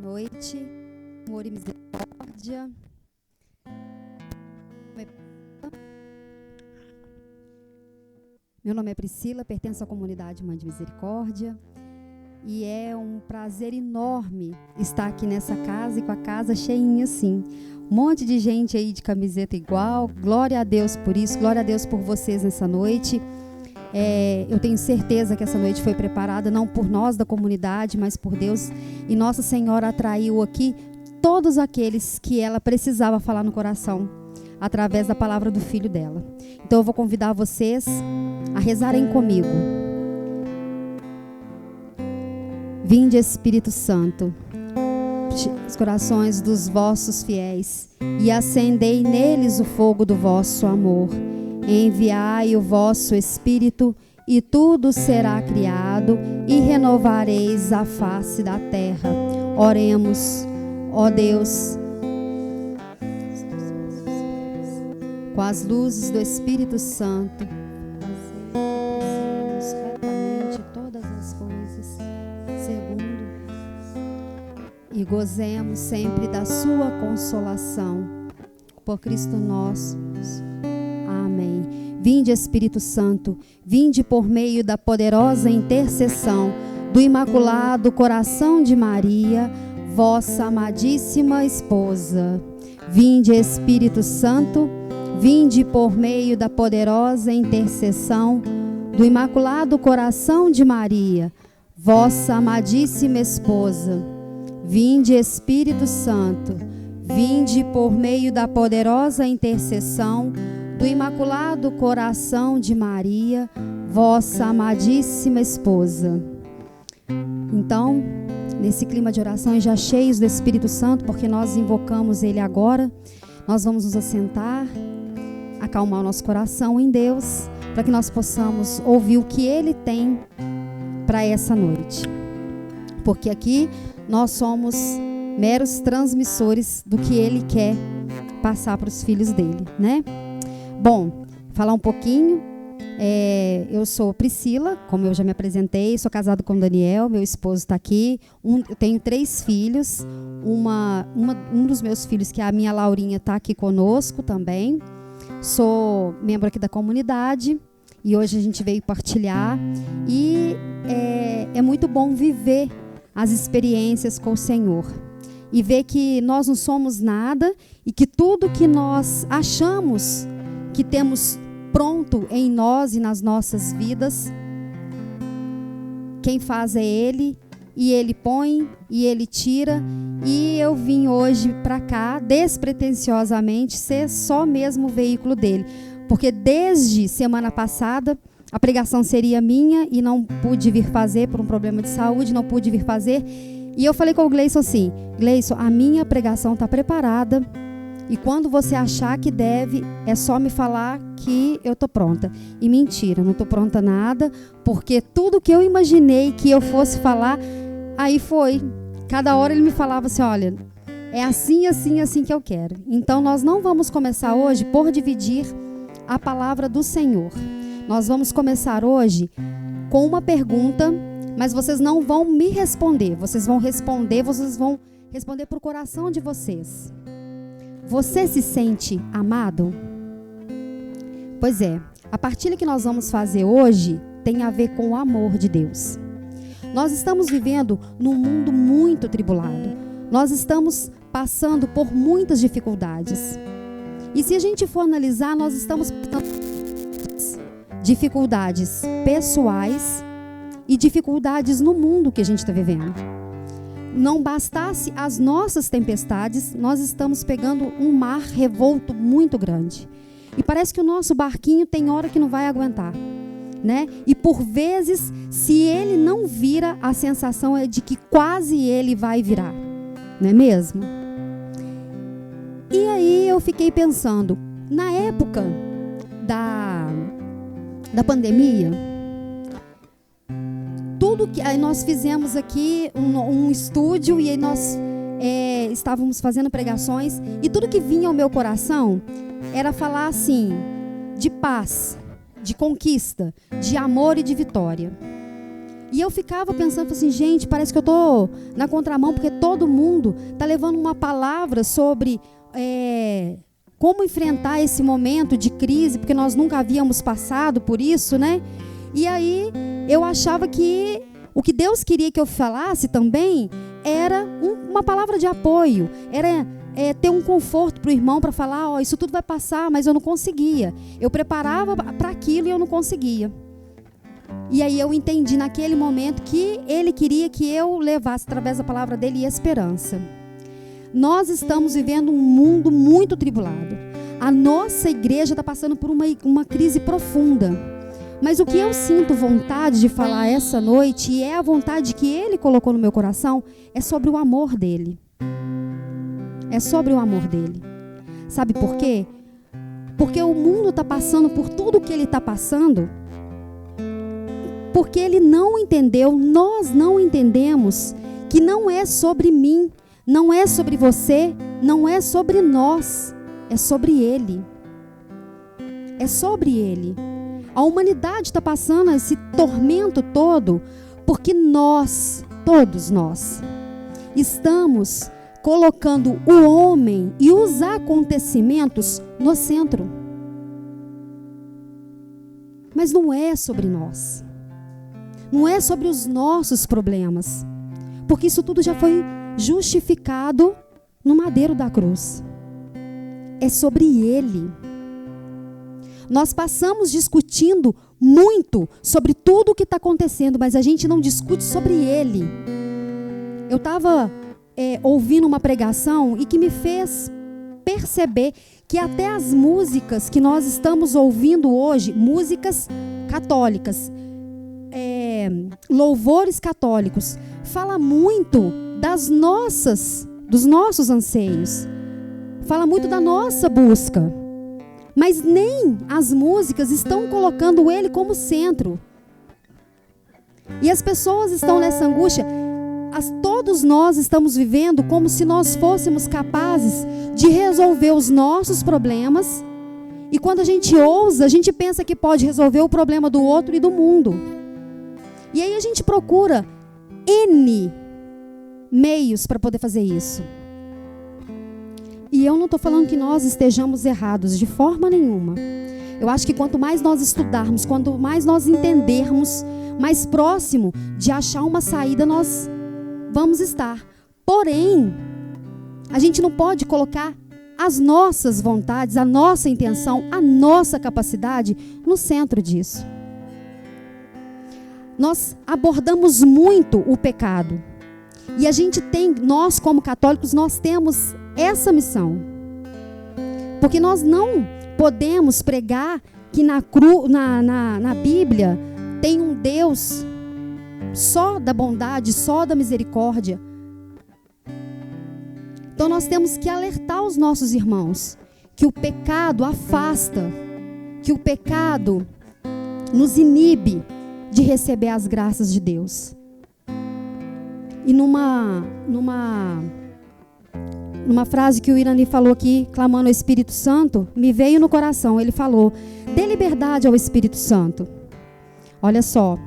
noite, amor e misericórdia. Meu nome é Priscila, pertenço à comunidade Mãe de Misericórdia e é um prazer enorme estar aqui nessa casa e com a casa cheinha assim. Um monte de gente aí de camiseta igual, glória a Deus por isso, glória a Deus por vocês nessa noite. Eu tenho certeza que essa noite foi preparada não por nós da comunidade, mas por Deus, e Nossa Senhora atraiu aqui todos aqueles que ela precisava falar no coração, através da palavra do Filho dela. Então eu vou convidar vocês a rezarem comigo. Vinde, Espírito Santo, os corações dos vossos fiéis, e acendei neles o fogo do vosso amor. Enviai o vosso Espírito, e tudo será criado, e renovareis a face da terra. Oremos, ó Deus, com as luzes do Espírito Santo, fazer retamente todas as coisas, segundo, e gozemos sempre da sua consolação. Por Cristo nosso. Amém. Vinde, Espírito Santo, vinde por meio da poderosa intercessão do Imaculado Coração de Maria, vossa amadíssima esposa. Vinde, Espírito Santo, vinde por meio da poderosa intercessão do Imaculado Coração de Maria, vossa amadíssima esposa. Vinde, Espírito Santo, vinde por meio da poderosa intercessão do Imaculado Coração de Maria, vossa amadíssima esposa. Então, nesse clima de oração e já cheios do Espírito Santo, porque nós invocamos Ele agora, nós vamos nos assentar, acalmar o nosso coração em Deus, para que nós possamos ouvir o que Ele tem para essa noite. Porque aqui nós somos meros transmissores do que Ele quer passar para os filhos dele, né? Bom, falar um pouquinho. Eu sou Priscila, como eu já me apresentei, sou casada com o Daniel, meu esposo está aqui. Eu tenho 3 filhos. Um dos meus filhos, que é a minha Laurinha, está aqui conosco também. Sou membro aqui da comunidade e hoje a gente veio partilhar. E é muito bom viver as experiências com o Senhor e ver que nós não somos nada e que tudo que nós achamos que temos pronto em nós e nas nossas vidas, quem faz é Ele, e Ele põe e Ele tira. E eu vim hoje para cá despretensiosamente ser só mesmo o veículo dele, porque desde semana passada a pregação seria minha e não pude vir fazer por um problema de saúde, não pude vir fazer. E eu falei com o Gleison assim: Gleison, a minha pregação está preparada, e quando você achar que deve, é só me falar que eu estou pronta. E mentira, não estou pronta nada, porque tudo que eu imaginei que eu fosse falar, aí foi. Cada hora ele me falava assim: olha, é assim, assim, assim que eu quero. Então nós não vamos começar hoje por dividir a palavra do Senhor. Nós vamos começar hoje com uma pergunta, mas vocês não vão me responder. Vocês vão responder para o coração de vocês. Você se sente amado? Pois é, a partilha que nós vamos fazer hoje tem a ver com o amor de Deus. Nós estamos vivendo num mundo muito tribulado. Nós estamos passando por muitas dificuldades. E se a gente for analisar, nós estamos passando dificuldades pessoais e dificuldades no mundo que a gente está vivendo. Não bastasse as nossas tempestades, nós estamos pegando um mar revolto muito grande. E parece que o nosso barquinho tem hora que não vai aguentar, né? E por vezes, se ele não vira, a sensação é de que quase ele vai virar, não é mesmo? E aí eu fiquei pensando, na época da pandemia, tudo que aí nós fizemos aqui um estúdio, e aí nós estávamos fazendo pregações, e tudo que vinha ao meu coração era falar assim, de paz, de conquista, de amor e de vitória. E eu ficava pensando assim, gente, parece que eu estou na contramão, porque todo mundo está levando uma palavra sobre como enfrentar esse momento de crise, porque nós nunca havíamos passado por isso, né? E aí eu achava que o que Deus queria que eu falasse também era uma palavra de apoio, era ter um conforto para o irmão, para falar, isso tudo vai passar, mas eu não conseguia. Eu preparava para aquilo e eu não conseguia. E aí eu entendi naquele momento que Ele queria que eu levasse através da palavra dEle esperança. Nós estamos vivendo um mundo muito tribulado. A nossa igreja está passando por uma crise profunda. Mas o que eu sinto vontade de falar essa noite, e é a vontade que Ele colocou no meu coração, é sobre o amor dEle. É sobre o amor dEle. Sabe por quê? Porque o mundo está passando por tudo o que ele está passando, porque ele não entendeu, nós não entendemos, que não é sobre mim, não é sobre você, não é sobre nós, é sobre Ele. É sobre Ele. A humanidade está passando esse tormento todo porque nós, todos nós, estamos colocando o homem e os acontecimentos no centro. Mas não é sobre nós. Não é sobre os nossos problemas. Porque isso tudo já foi justificado no madeiro da cruz. É sobre Ele. Nós passamos discutindo muito sobre tudo o que está acontecendo, mas a gente não discute sobre Ele. Eu estava ouvindo uma pregação e que me fez perceber que até as músicas que nós estamos ouvindo hoje, músicas católicas, louvores católicos, fala muito dos nossos anseios, fala muito da nossa busca, mas nem as músicas estão colocando Ele como centro. E as pessoas estão nessa angústia. Todos nós estamos vivendo como se nós fôssemos capazes de resolver os nossos problemas, e quando a gente ousa, a gente pensa que pode resolver o problema do outro e do mundo. E aí a gente procura N meios para poder fazer isso. E eu não estou falando que nós estejamos errados de forma nenhuma. Eu acho que quanto mais nós estudarmos, quanto mais nós entendermos, mais próximo de achar uma saída nós vamos estar. Porém, a gente não pode colocar as nossas vontades, a nossa intenção, a nossa capacidade no centro disso. Nós abordamos muito o pecado. E a gente nós como católicos, nós temos essa missão. Porque nós não podemos pregar que na Bíblia tem um Deus só da bondade, só da misericórdia. Então nós temos que alertar os nossos irmãos que o pecado afasta, que o pecado nos inibe de receber as graças de Deus. E numa frase que o Irani falou aqui, clamando ao Espírito Santo, me veio no coração, ele falou: dê liberdade ao Espírito Santo. Olha só,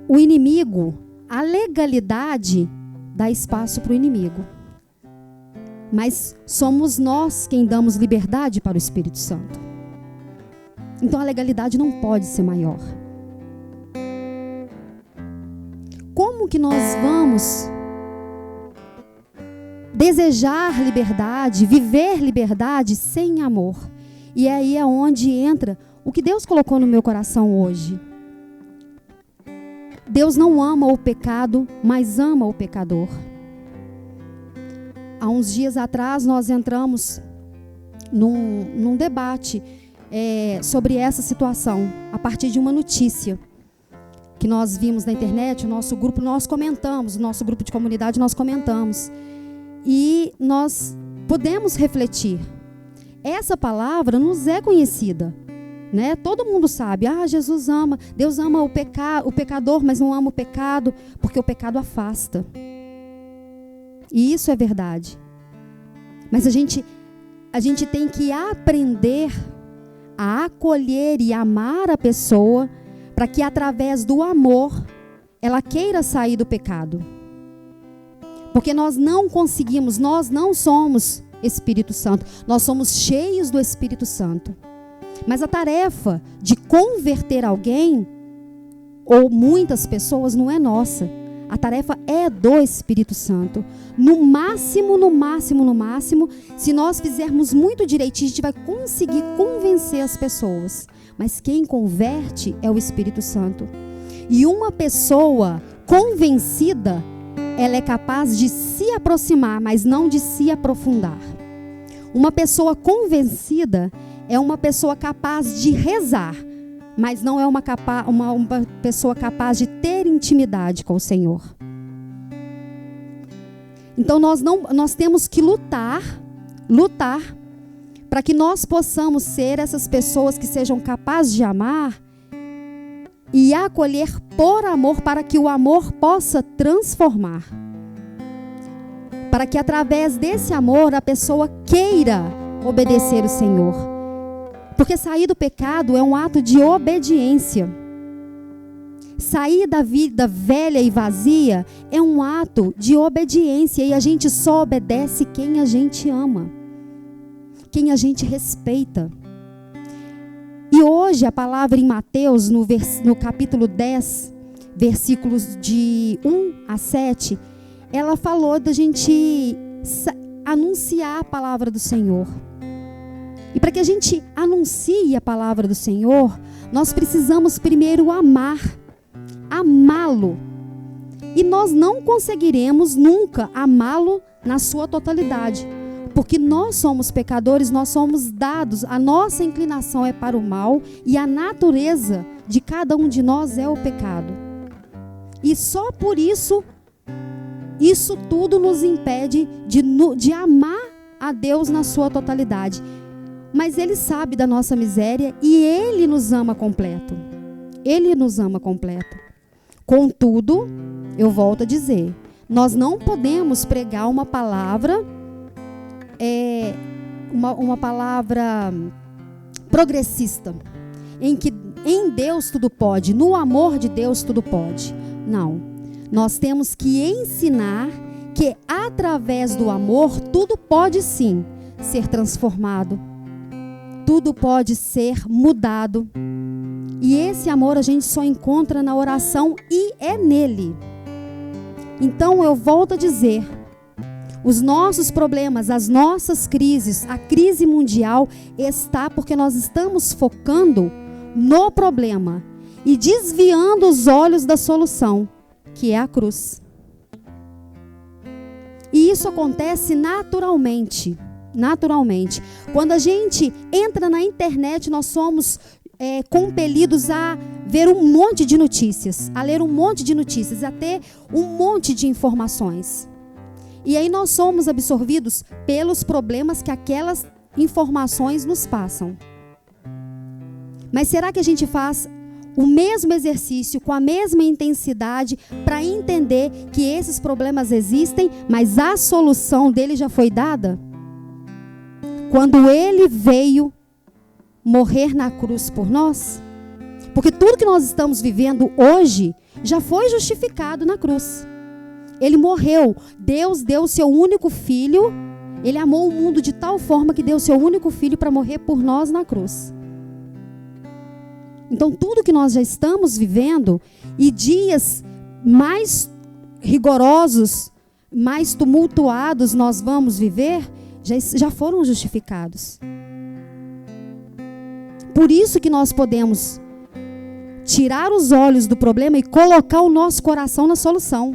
o inimigo, a legalidade dá espaço para o inimigo, mas somos nós quem damos liberdade para o Espírito Santo. Então a legalidade não pode ser maior. Como que nós vamos desejar liberdade, viver liberdade sem amor? E aí é onde entra o que Deus colocou no meu coração hoje. Deus não ama o pecado, mas ama o pecador. Há uns dias atrás nós entramos num debate sobre essa situação, a partir de uma notícia que nós vimos na internet. O nosso grupo, nós comentamos, o nosso grupo de comunidade, nós comentamos. E nós podemos refletir. Essa palavra nos é conhecida, né? Todo mundo sabe, Jesus ama, Deus ama o pecador, mas não ama o pecado, porque o pecado afasta. E isso é verdade. Mas a gente tem que aprender a acolher e amar a pessoa, para que através do amor ela queira sair do pecado. Porque nós não conseguimos, nós não somos Espírito Santo, nós somos cheios do Espírito Santo. Mas a tarefa de converter alguém, ou muitas pessoas, não é nossa. A tarefa é do Espírito Santo. No máximo, se nós fizermos muito direitinho, a gente vai conseguir convencer as pessoas. Mas quem converte é o Espírito Santo. E uma pessoa convencida, ela é capaz de se aproximar, mas não de se aprofundar. Uma pessoa convencida é uma pessoa capaz de rezar, mas não é uma pessoa capaz de ter intimidade com o Senhor. Então nós temos que lutar para que nós possamos ser essas pessoas que sejam capazes de amar e acolher por amor, para que o amor possa transformar. Para que através desse amor a pessoa queira obedecer o Senhor. Porque sair do pecado é um ato de obediência. Sair da vida velha e vazia é um ato de obediência. E a gente só obedece quem a gente ama, quem a gente respeita. E hoje a palavra em Mateus, no capítulo 10, versículos de 1 a 7, ela falou da gente anunciar a palavra do Senhor. E para que a gente anuncie a palavra do Senhor, nós precisamos primeiro amá-lo. E nós não conseguiremos nunca amá-lo na sua totalidade. Porque nós somos pecadores, nós somos dados, a nossa inclinação é para o mal e a natureza de cada um de nós é o pecado. E só por isso tudo nos impede de amar a Deus na sua totalidade. Mas Ele sabe da nossa miséria e Ele nos ama completo. Ele nos ama completo. Contudo, eu volto a dizer, nós não podemos pregar uma palavra, uma palavra progressista, em que em Deus tudo pode, no amor de Deus tudo pode. Não. Nós temos que ensinar que através do amor tudo pode sim ser transformado. Tudo pode ser mudado. E esse amor a gente só encontra na oração e é nele. Então eu volto a dizer, os nossos problemas, as nossas crises, a crise mundial está porque nós estamos focando no problema e desviando os olhos da solução, que é a cruz. E isso acontece naturalmente. Quando a gente entra na internet, nós somos compelidos a ver um monte de notícias, a ler um monte de notícias, a ter um monte de informações. E aí nós somos absorvidos pelos problemas que aquelas informações nos passam. Mas será que a gente faz o mesmo exercício, com a mesma intensidade, para entender que esses problemas existem, mas a solução dele já foi dada? Quando Ele veio morrer na cruz por nós? Porque tudo que nós estamos vivendo hoje já foi justificado na cruz. Ele morreu. Deus deu o seu único filho. Ele amou o mundo de tal forma que deu o seu único filho para morrer por nós na cruz. Então tudo que nós já estamos vivendo, e dias mais rigorosos, mais tumultuados nós vamos viver, já foram justificados. Por isso que nós podemos tirar os olhos do problema e colocar o nosso coração na solução.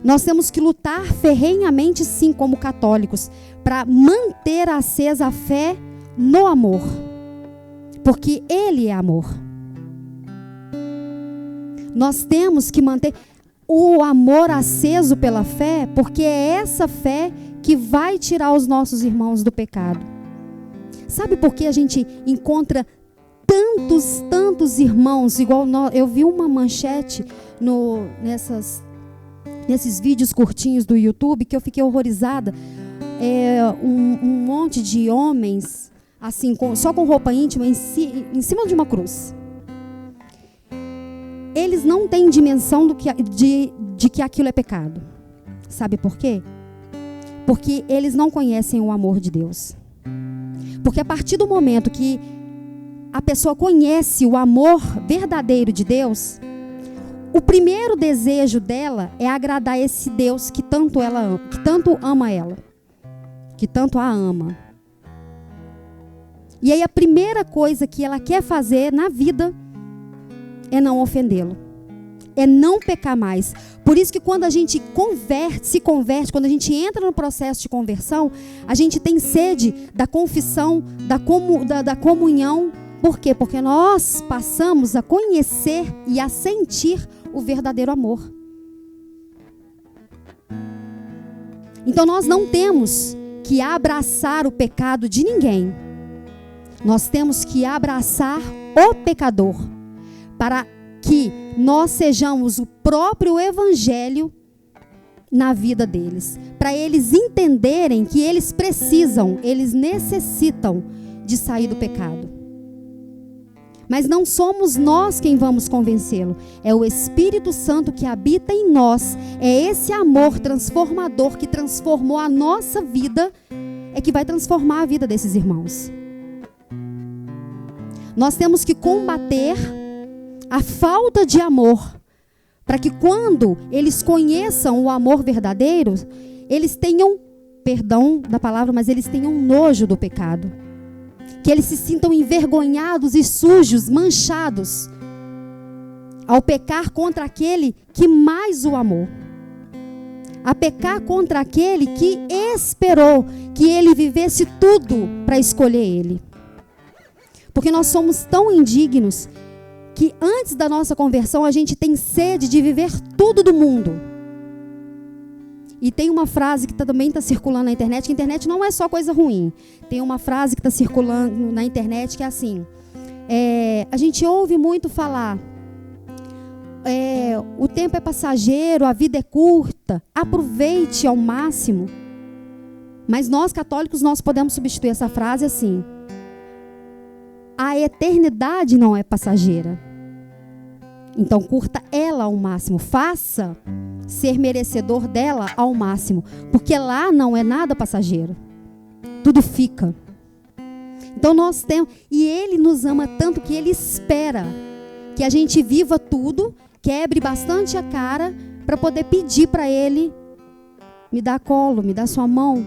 Nós temos que lutar ferrenhamente, sim, como católicos, para manter acesa a fé no amor. Porque Ele é amor. Nós temos que manter o amor aceso pela fé, porque é essa fé que vai tirar os nossos irmãos do pecado. Sabe por que a gente encontra tantos irmãos, igual eu vi uma manchete nesses vídeos curtinhos do YouTube, que eu fiquei horrorizada. Um monte de homens assim, só com roupa íntima, em cima de uma cruz. Eles não têm dimensão de que aquilo é pecado. Sabe por quê? Porque eles não conhecem o amor de Deus. Porque a partir do momento que a pessoa conhece o amor verdadeiro de Deus, o primeiro desejo dela é agradar esse Deus que tanto ama ela, que tanto a ama. E aí a primeira coisa que ela quer fazer na vida é não ofendê-lo, é não pecar mais. Por isso que quando a gente se converte, quando a gente entra no processo de conversão, a gente tem sede da confissão, da comunhão. Por quê? Porque nós passamos a conhecer e a sentir o verdadeiro amor. Então nós não temos que abraçar o pecado de ninguém. Nós temos que abraçar o pecador, para que nós sejamos o próprio evangelho na vida deles. Para eles entenderem que eles necessitam de sair do pecado. Mas não somos nós quem vamos convencê-lo. É o Espírito Santo que habita em nós. É esse amor transformador que transformou a nossa vida, é que vai transformar a vida desses irmãos. Nós temos que combater a falta de amor, para que quando eles conheçam o amor verdadeiro, eles tenham, perdão da palavra, mas eles tenham nojo do pecado. Que eles se sintam envergonhados e sujos, manchados, ao pecar contra aquele que mais o amou. A pecar contra aquele que esperou que ele vivesse tudo para escolher ele. Porque nós somos tão indignos que antes da nossa conversão a gente tem sede de viver tudo do mundo. E tem uma frase que também está circulando na internet, que a internet não é só coisa ruim. Tem uma frase que está circulando na internet que é assim, a gente ouve muito falar, o tempo é passageiro, a vida é curta, aproveite ao máximo. Mas nós católicos, nós podemos substituir essa frase assim: a eternidade não é passageira. Então curta ela ao máximo, faça ser merecedor dela ao máximo, porque lá não é nada passageiro, tudo fica. Então nós temos, e Ele nos ama tanto que Ele espera que a gente viva tudo, quebre bastante a cara, para poder pedir para Ele: me dá colo, me dá sua mão,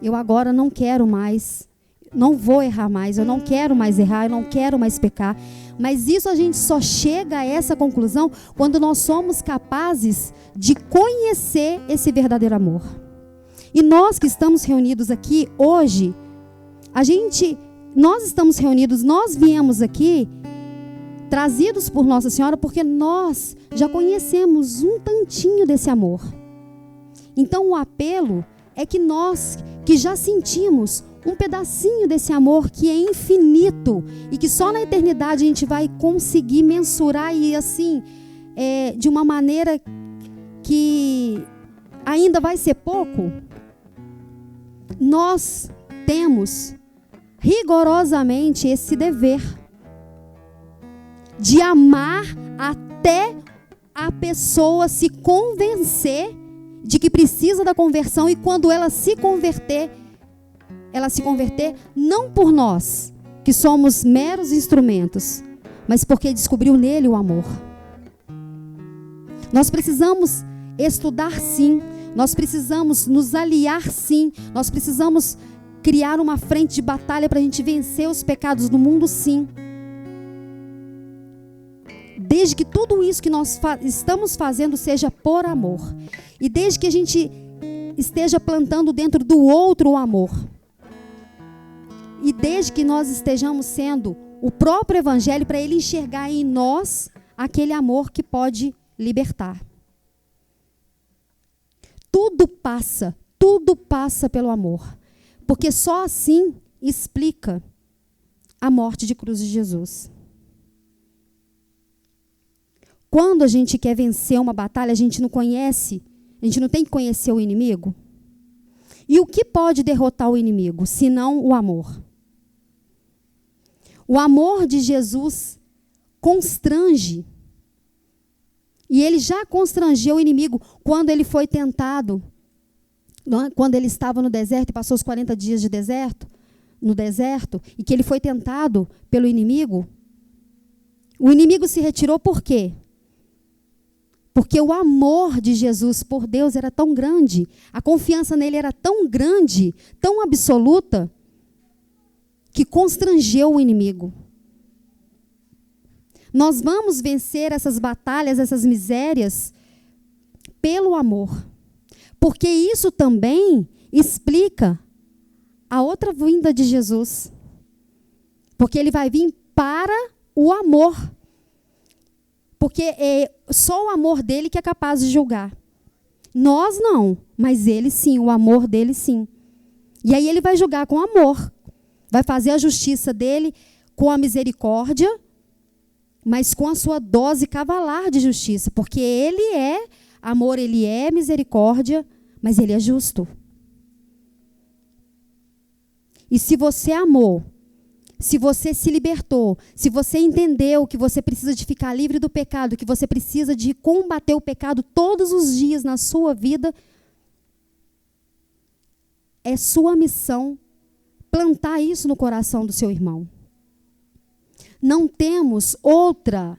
eu agora não quero mais, não vou errar mais, eu não quero mais errar, eu não quero mais pecar. Mas isso a gente só chega a essa conclusão quando nós somos capazes de conhecer esse verdadeiro amor. E nós que estamos reunidos aqui hoje, nós estamos reunidos, nós viemos aqui trazidos por Nossa Senhora porque nós já conhecemos um tantinho desse amor. Então o apelo é que nós que já sentimos um pedacinho desse amor que é infinito e que só na eternidade a gente vai conseguir mensurar, e assim, de uma maneira que ainda vai ser pouco, nós temos rigorosamente esse dever de amar até a pessoa se convencer de que precisa da conversão, e quando ela se converter não por nós, que somos meros instrumentos, mas porque descobriu nele o amor. Nós precisamos estudar sim, nós precisamos nos aliar sim, nós precisamos criar uma frente de batalha para a gente vencer os pecados do mundo sim. Desde que tudo isso que nós estamos fazendo seja por amor, e desde que a gente esteja plantando dentro do outro o amor, e desde que nós estejamos sendo o próprio evangelho para ele enxergar em nós aquele amor que pode libertar. Tudo passa pelo amor, porque só assim explica a morte de cruz de Jesus. Quando a gente quer vencer uma batalha, a gente não tem que conhecer o inimigo. E o que pode derrotar o inimigo, senão o amor? O amor de Jesus constrange. E ele já constrangeu o inimigo quando ele foi tentado, quando ele estava no deserto e passou os 40 dias no deserto, e que ele foi tentado pelo inimigo. O inimigo se retirou por quê? Porque o amor de Jesus por Deus era tão grande, a confiança nele era tão grande, tão absoluta, que constrangeu o inimigo. Nós vamos vencer essas batalhas, essas misérias, pelo amor. Porque isso também explica a outra vinda de Jesus. Porque ele vai vir para o amor. Porque é só o amor dele que é capaz de julgar. Nós não, mas ele sim, o amor dele sim. E aí ele vai julgar com amor. Vai fazer a justiça dele com a misericórdia, mas com a sua dose cavalar de justiça. Porque ele é amor, ele é misericórdia, mas ele é justo. E se você amou, se você se libertou, se você entendeu que você precisa de ficar livre do pecado, que você precisa de combater o pecado todos os dias na sua vida, é sua missão plantar isso no coração do seu irmão. Não temos outra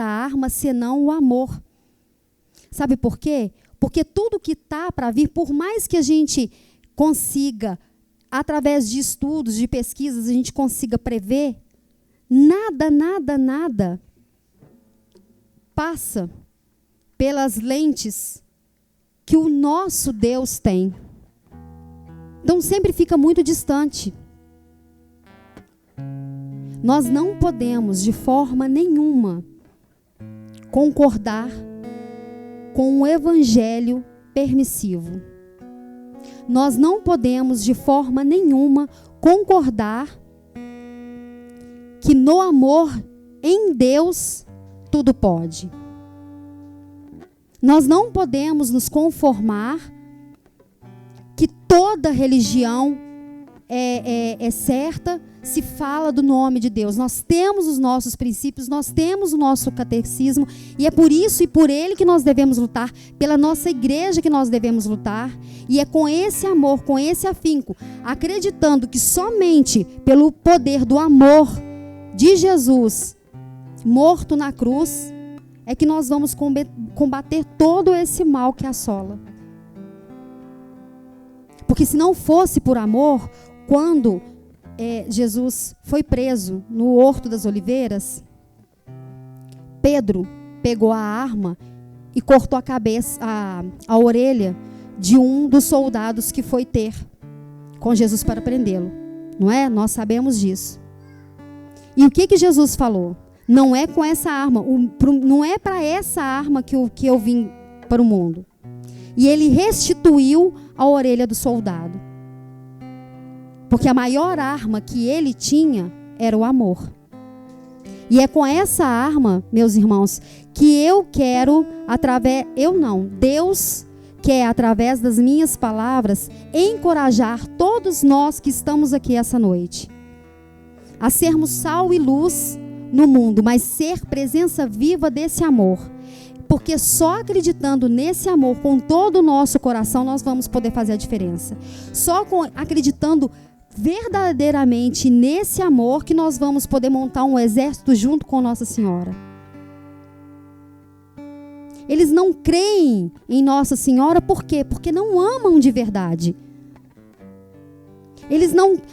arma senão o amor. Sabe por quê? Porque tudo que está para vir, por mais que a gente consiga, através de estudos, de pesquisas, a gente consiga prever, nada passa pelas lentes que o nosso Deus tem. Então sempre fica muito distante. Nós não podemos, de forma nenhuma, concordar com um evangelho permissivo. Nós não podemos, de forma nenhuma, concordar que no amor em Deus tudo pode. Nós não podemos nos conformar que toda religião é certa se fala do nome de Deus. Nós temos os nossos princípios, nós temos o nosso catecismo, e é por isso e por ele que nós devemos lutar, pela nossa igreja que nós devemos lutar, e é com esse amor, com esse afinco, acreditando que somente pelo poder do amor de Jesus, morto na cruz, é que nós vamos combater todo esse mal que assola. Porque se não fosse por amor, quando Jesus foi preso no Horto das Oliveiras, Pedro pegou a arma e cortou a cabeça, a orelha de um dos soldados que foi ter com Jesus para prendê-lo. Não é? Nós sabemos disso. E o que Jesus falou? Não é com essa arma, não é para essa arma que eu vim para o mundo. E ele restituiu a orelha do soldado. Porque a maior arma que ele tinha era o amor. E é com essa arma, meus irmãos, que eu quero, Deus quer, através das minhas palavras, encorajar todos nós que estamos aqui essa noite a sermos sal e luz no mundo, mas ser presença viva desse amor. Porque só acreditando nesse amor com todo o nosso coração nós vamos poder fazer a diferença. Só acreditando verdadeiramente nesse amor que nós vamos poder montar um exército junto com Nossa Senhora. Eles não creem em Nossa Senhora, por quê? Porque não amam de verdade.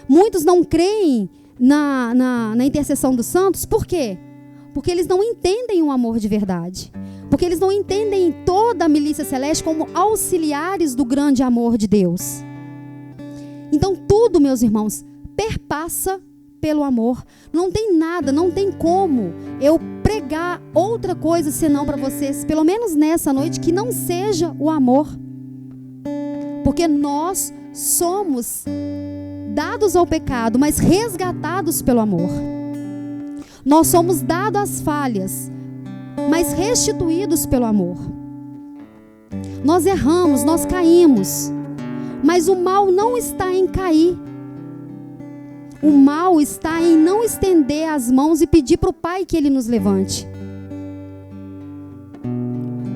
Muitos não creem na intercessão dos santos, por quê? Porque eles não entendem o amor de verdade. Porque eles não entendem toda a milícia celeste como auxiliares do grande amor de Deus. Então tudo, meus irmãos, perpassa pelo amor. Não tem nada, não tem como eu pregar outra coisa senão para vocês, pelo menos nessa noite, que não seja o amor. Porque nós somos dados ao pecado, mas resgatados pelo amor. Nós somos dados às falhas, mas restituídos pelo amor. Nós erramos, nós caímos, mas o mal não está em cair. O mal está em não estender as mãos e pedir para o Pai que Ele nos levante.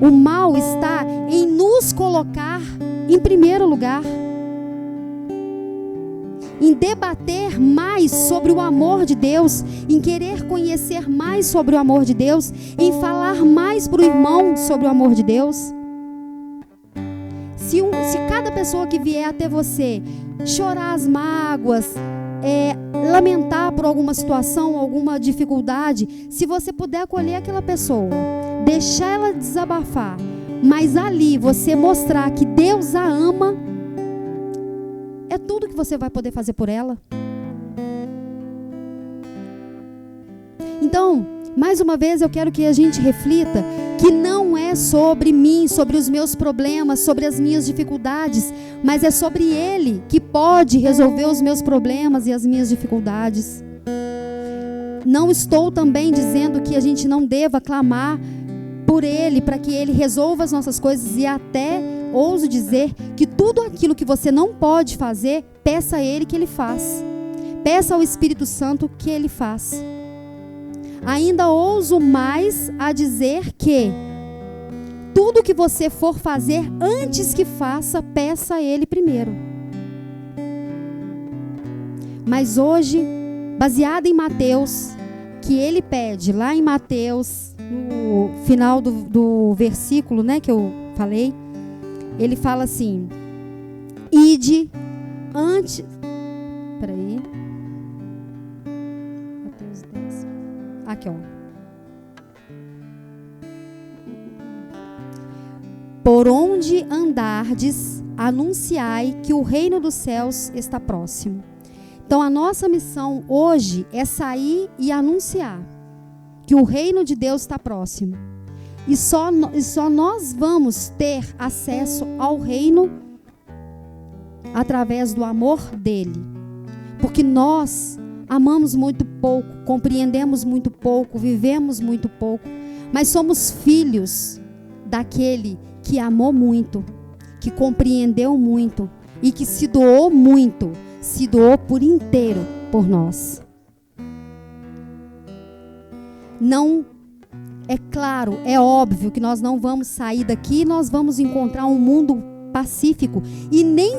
O mal está em nos colocar em primeiro lugar, em debater mais sobre o amor de Deus, em querer conhecer mais sobre o amor de Deus, em falar mais para o irmão sobre o amor de Deus. Se cada pessoa que vier até você chorar as mágoas, lamentar por alguma situação, alguma dificuldade, se você puder acolher aquela pessoa, deixar ela desabafar, mas ali você mostrar que Deus a ama, é tudo que você vai poder fazer por ela. Então, mais uma vez eu quero que a gente reflita que não é sobre mim, sobre os meus problemas, sobre as minhas dificuldades, mas é sobre Ele que pode resolver os meus problemas e as minhas dificuldades. Não estou também dizendo que a gente não deva clamar por Ele, para que Ele resolva as nossas coisas, e até ouso dizer que tudo aquilo que você não pode fazer, peça a Ele que Ele faz. Peça ao Espírito Santo que Ele faz. Ainda ouso mais a dizer que tudo que você for fazer, antes que faça, peça a Ele primeiro. Mas hoje, baseado em Mateus, que Ele pede lá em Mateus, no final do versículo, né, que eu falei, Ele fala assim: ide antes... Peraí. Mateus 10. Aqui, ó. Por onde andardes, anunciai que o reino dos céus está próximo. Então, a nossa missão hoje é sair e anunciar que o reino de Deus está próximo. E só nós vamos ter acesso ao reino através do amor dele. Porque nós amamos muito pouco, compreendemos muito pouco, vivemos muito pouco, mas somos filhos daquele que amou muito, que compreendeu muito e que se doou muito, se doou por inteiro por nós. Não, é claro, é óbvio que nós não vamos sair daqui, nós vamos encontrar um mundo pacífico, e nem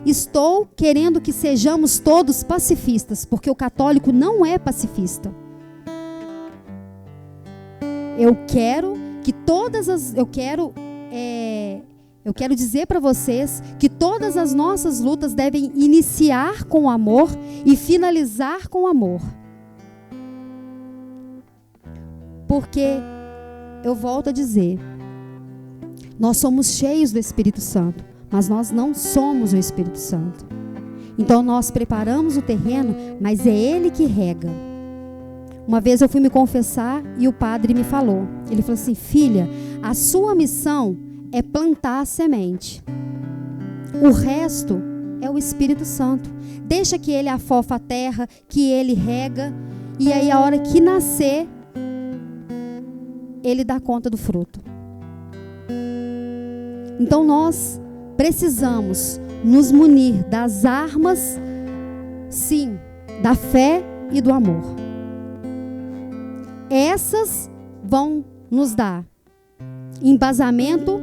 estou querendo que sejamos todos pacifistas, porque o católico não é pacifista. Eu quero que eu quero dizer para vocês que todas as nossas lutas devem iniciar com amor e finalizar com amor. Porque, eu volto a dizer, nós somos cheios do Espírito Santo, mas nós não somos o Espírito Santo. Então nós preparamos o terreno, mas é Ele que rega. Uma vez eu fui me confessar e o padre me falou. Ele falou assim: filha, a sua missão é plantar a semente. O resto é o Espírito Santo. Deixa que Ele afofa a terra, que Ele rega, e aí a hora que nascer, Ele dá conta do fruto. Então nós precisamos nos munir das armas, sim, da fé e do amor. Essas vão nos dar embasamento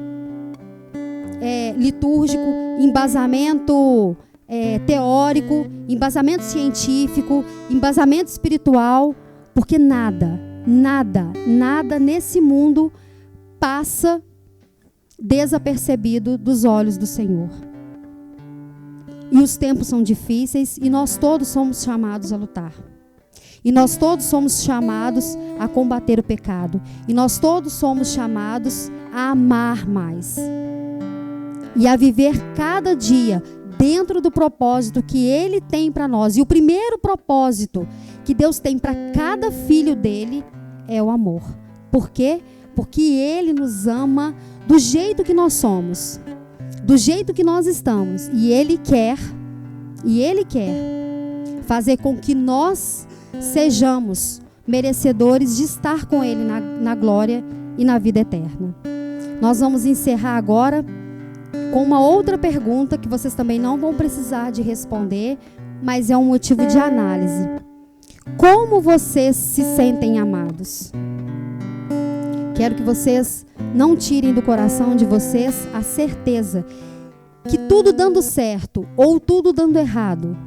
litúrgico, embasamento teórico, embasamento científico, embasamento espiritual, porque nada nesse mundo passa desapercebido dos olhos do Senhor. E os tempos são difíceis e nós todos somos chamados a lutar. E nós todos somos chamados a combater o pecado. E nós todos somos chamados a amar mais. E a viver cada dia dentro do propósito que Ele tem para nós. E o primeiro propósito que Deus tem para cada filho dele é o amor. Por quê? Porque Ele nos ama do jeito que nós somos, do jeito que nós estamos. E Ele quer fazer com que nós sejamos merecedores de estar com Ele na glória e na vida eterna. Nós vamos encerrar agora com uma outra pergunta que vocês também não vão precisar de responder, mas é um motivo de análise. Como vocês se sentem amados? Quero que vocês não tirem do coração de vocês a certeza que tudo dando certo ou tudo dando errado,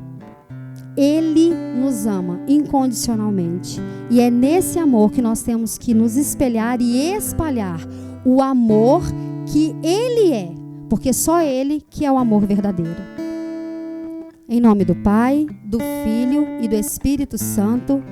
Ele nos ama incondicionalmente. E é nesse amor que nós temos que nos espelhar e espalhar o amor que Ele é, porque só Ele que é o amor verdadeiro. Em nome do Pai, do Filho e do Espírito Santo.